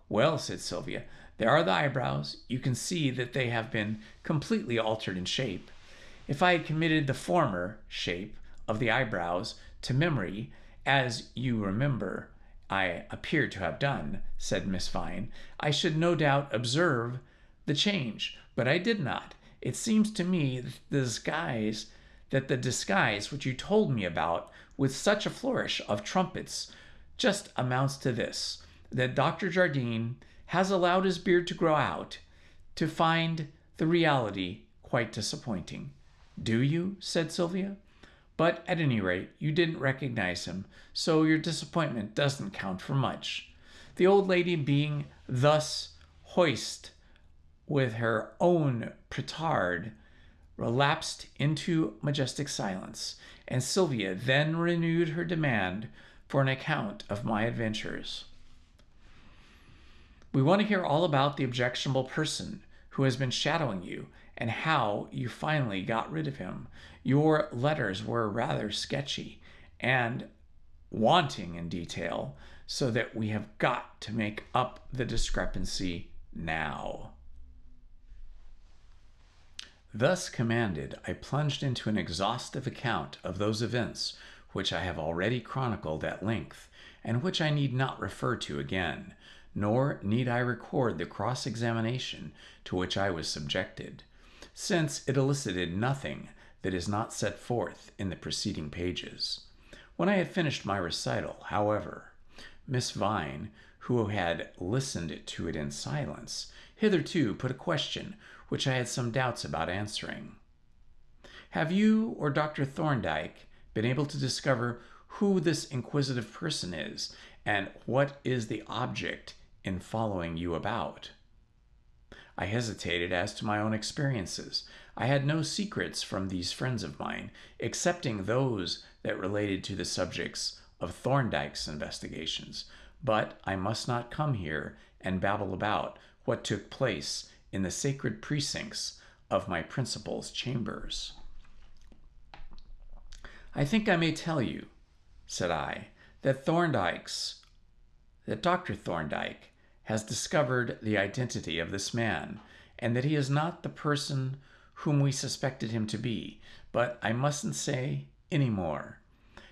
"Well," said Sylvia, "there are the eyebrows. You can see that they have been completely altered in shape. If I had committed the former shape of the eyebrows to memory, as you remember I appear to have done," said Miss Vine, "I should no doubt observe the change. But I did not. It seems to me that the disguise which you told me about with such a flourish of trumpets just amounts to this, that Dr. Jardine has allowed his beard to grow out, to find the reality quite disappointing." "Do you?" said Sylvia. "But at any rate, you didn't recognize him, so your disappointment doesn't count for much." The old lady, being thus hoist with her own petard, relapsed into majestic silence, and Sylvia then renewed her demand for an account of my adventures. "We want to hear all about the objectionable person who has been shadowing you, and how you finally got rid of him. Your letters were rather sketchy and wanting in detail, so that we have got to make up the discrepancy now." Thus commanded, I plunged into an exhaustive account of those events which I have already chronicled at length, and which I need not refer to again, nor need I record the cross-examination to which I was subjected, since it elicited nothing that is not set forth in the preceding pages. When I had finished my recital, however, Miss Vine, who had listened to it in silence, hitherto put a question which I had some doubts about answering. "Have you or Dr. Thorndyke been able to discover who this inquisitive person is, and what is the object in following you about?" I hesitated as to my own experiences. I had no secrets from these friends of mine, excepting those that related to the subjects of Thorndyke's investigations. But I must not come here and babble about what took place in the sacred precincts of my principal's chambers. "I think I may tell you," said I, that Dr. Thorndyke has discovered the identity of this man, and that he is not the person whom we suspected him to be. But I mustn't say any more,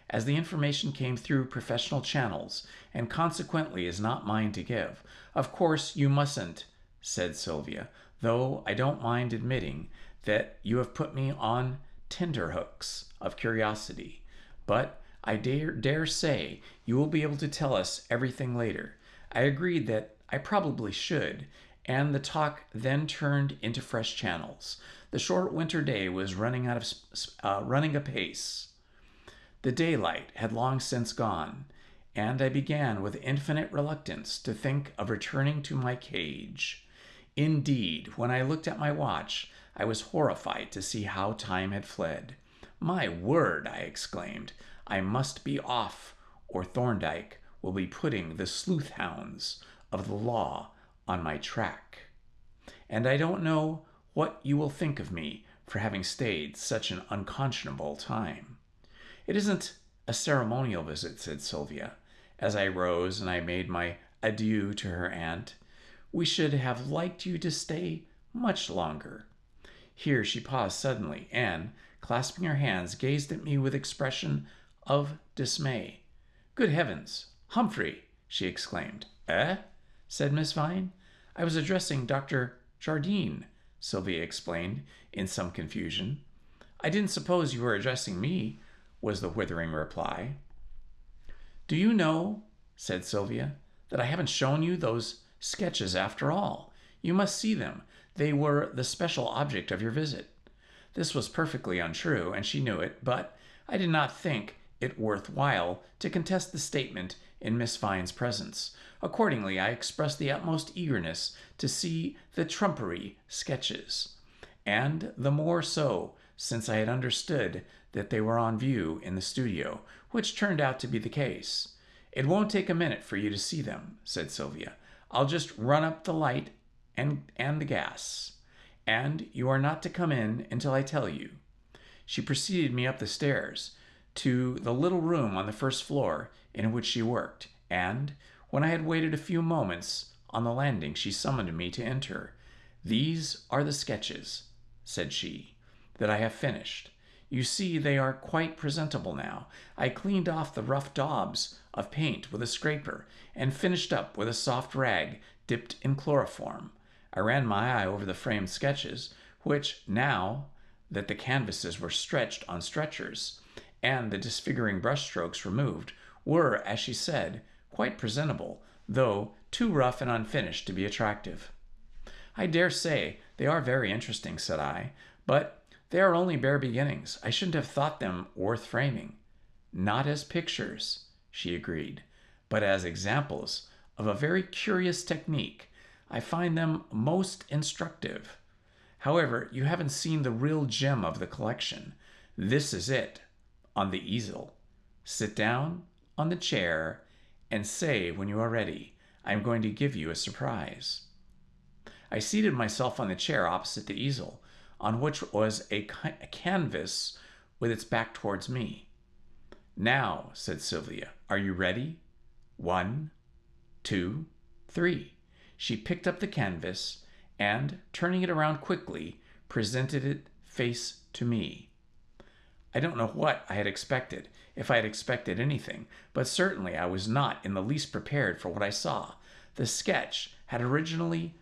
as the information came through professional channels, and consequently is not mine to give. "Of course you mustn't," said Sylvia, "though I don't mind admitting that you have put me on tenterhooks of curiosity. But I dare say you will be able to tell us everything later." I agreed that I probably should, and the talk then turned into fresh channels. The short winter day was running apace. The daylight had long since gone, and I began with infinite reluctance to think of returning to my cage. Indeed, when I looked at my watch, I was horrified to see how time had fled. "My word," I exclaimed, "I must be off, or Thorndyke will be putting the sleuth hounds of the law on my track. And I don't know what you will think of me for having stayed such an unconscionable time." "It isn't a ceremonial visit," said Sylvia, as I rose and I made my adieu to her aunt. We should have liked you to stay much longer." Here she paused suddenly and, clasping her hands, gazed at me with expression of dismay. "Good heavens, Humphrey!" she exclaimed. "Eh?" said Miss Vine. "I was addressing Dr. Jardine," Sylvia explained in some confusion. "I didn't suppose you were addressing me," was the withering reply. "Do you know," said Sylvia, "that I haven't shown you those sketches after all? You must see them. They were the special object of your visit." This was perfectly untrue, and she knew it, but I did not think it worth while to contest the statement in Miss Vine's presence. Accordingly, I expressed the utmost eagerness to see the trumpery sketches, and the more so since I had understood that they were on view in the studio, which turned out to be the case. "It won't take a minute for you to see them," said Sylvia. "I'll just run up the light and the gas, and you are not to come in until I tell you." She preceded me up the stairs to the little room on the first floor in which she worked, and when I had waited a few moments on the landing, she summoned me to enter. "These are the sketches," said she, "that I have finished. You see, they are quite presentable now. I cleaned off the rough daubs of paint with a scraper and finished up with a soft rag dipped in chloroform. I ran my eye over the framed sketches, which, now that the canvases were stretched on stretchers and the disfiguring brushstrokes removed, were, as she said, quite presentable, though too rough and unfinished to be attractive." "I dare say they are very interesting," said I, "but they are only bare beginnings. I shouldn't have thought them worth framing." "Not as pictures," she agreed, "but as examples of a very curious technique. I find them most instructive. However, you haven't seen the real gem of the collection. This is it, on the easel. Sit down on the chair and say when you are ready. I am going to give you a surprise." I seated myself on the chair opposite the easel, on which was a canvas with its back towards me. "Now," said Sylvia, "are you ready? 1, 2, 3. She picked up the canvas and, turning it around quickly, presented it face to me. I don't know what I had expected, if I had expected anything, but certainly I was not in the least prepared for what I saw. The sketch had originally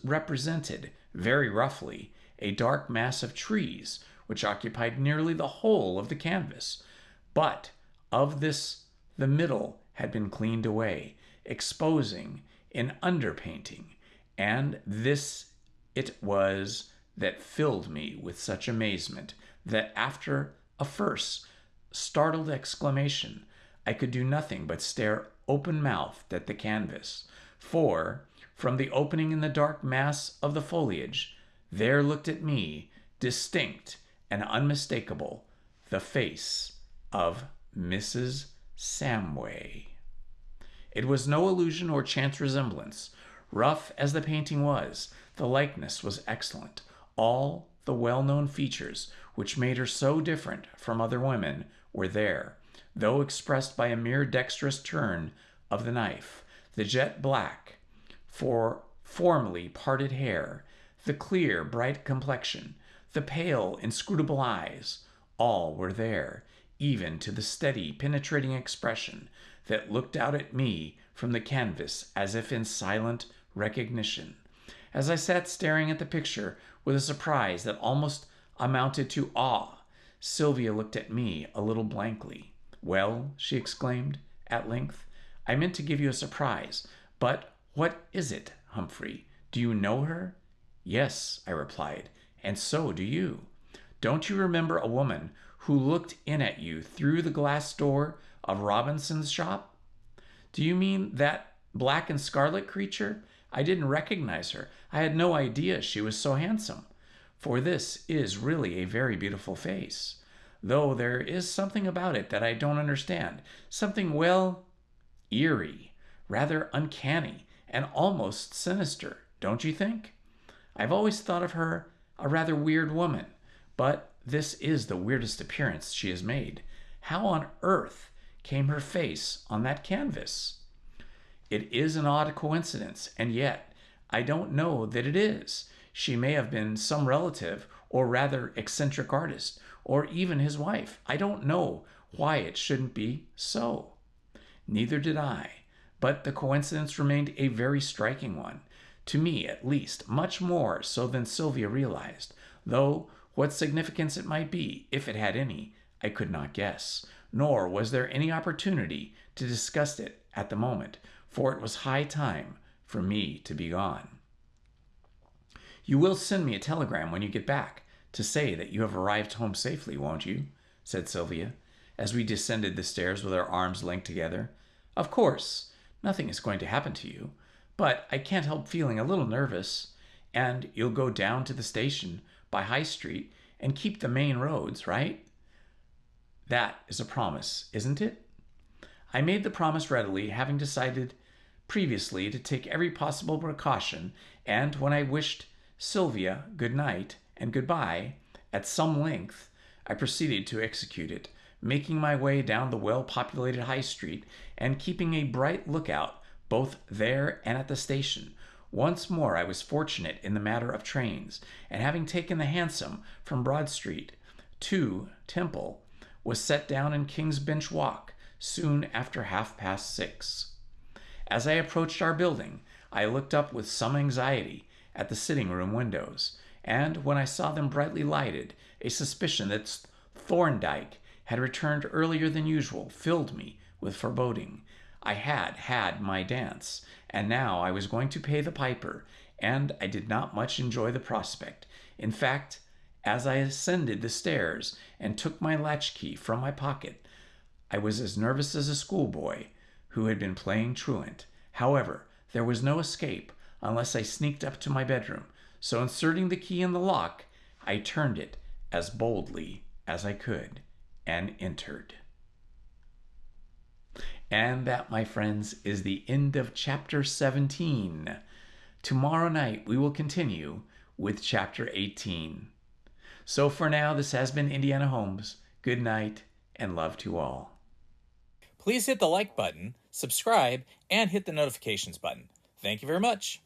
represented, very roughly, a dark mass of trees, which occupied nearly the whole of the canvas. But of this the middle had been cleaned away, exposing an underpainting, and this it was that filled me with such amazement that after a first startled exclamation, I could do nothing but stare open-mouthed at the canvas, for, from the opening in the dark mass of the foliage, there looked at me, distinct and unmistakable, the face of Mrs. Samway. It was no illusion or chance resemblance. Rough as the painting was, the likeness was excellent. All the well-known features which made her so different from other women were there, though expressed by a mere dexterous turn of the knife. The jet black, formally parted hair, the clear, bright complexion, the pale, inscrutable eyes, all were there, even to the steady, penetrating expression that looked out at me from the canvas as if in silent recognition. As I sat staring at the picture with a surprise that almost amounted to awe, Sylvia looked at me a little blankly. "Well," she exclaimed at length, "I meant to give you a surprise, but what is it, Humphrey? Do you know her?" "Yes," I replied, "and so do you. Don't you remember a woman who looked in at you through the glass door of Robinson's shop?" "Do you mean that black and scarlet creature? I didn't recognize her. I had no idea she was so handsome. For this is really a very beautiful face, though there is something about it that I don't understand. Something, well, eerie, rather uncanny, and almost sinister, don't you think? I've always thought of her a rather weird woman, but this is the weirdest appearance she has made. How on earth came her face on that canvas?" "It is an odd coincidence, and yet I don't know that it is. She may have been some relative or rather eccentric artist, or even his wife. I don't know why it shouldn't be so. Neither did I, but the coincidence remained a very striking one, to me at least, much more so than Sylvia realized, though what significance it might be, if it had any, I could not guess, nor was there any opportunity to discuss it at the moment, for it was high time for me to be gone. "You will send me a telegram when you get back to say that you have arrived home safely, won't you?" said Sylvia, as we descended the stairs with our arms linked together. "Of course, nothing is going to happen to you, but I can't help feeling a little nervous. And you'll go down to the station by High Street and keep the main roads, right? That is a promise, isn't it?" I made the promise readily, having decided previously to take every possible precaution, and when I wished Sylvia good night and goodbye at some length, I proceeded to execute it, making my way down the well-populated High Street and keeping a bright lookout both there and at the station. Once more I was fortunate in the matter of trains, and having taken the hansom from Broad Street to Temple, was set down in King's Bench Walk soon after 6:30. As I approached our building, I looked up with some anxiety at the sitting-room windows, and when I saw them brightly lighted, a suspicion that Thorndyke had returned earlier than usual filled me with foreboding. I had had my dance, and now I was going to pay the piper, and I did not much enjoy the prospect. In fact, as I ascended the stairs and took my latchkey from my pocket, I was as nervous as a schoolboy who had been playing truant. However, there was no escape unless I sneaked up to my bedroom, so inserting the key in the lock, I turned it as boldly as I could and entered. And that, my friends, is the end of chapter 17. Tomorrow night we will continue with chapter 18. So for now, this has been Indiana Holmes. Good night and love to all. Please hit the like button, subscribe, and hit the notifications button. Thank you very much.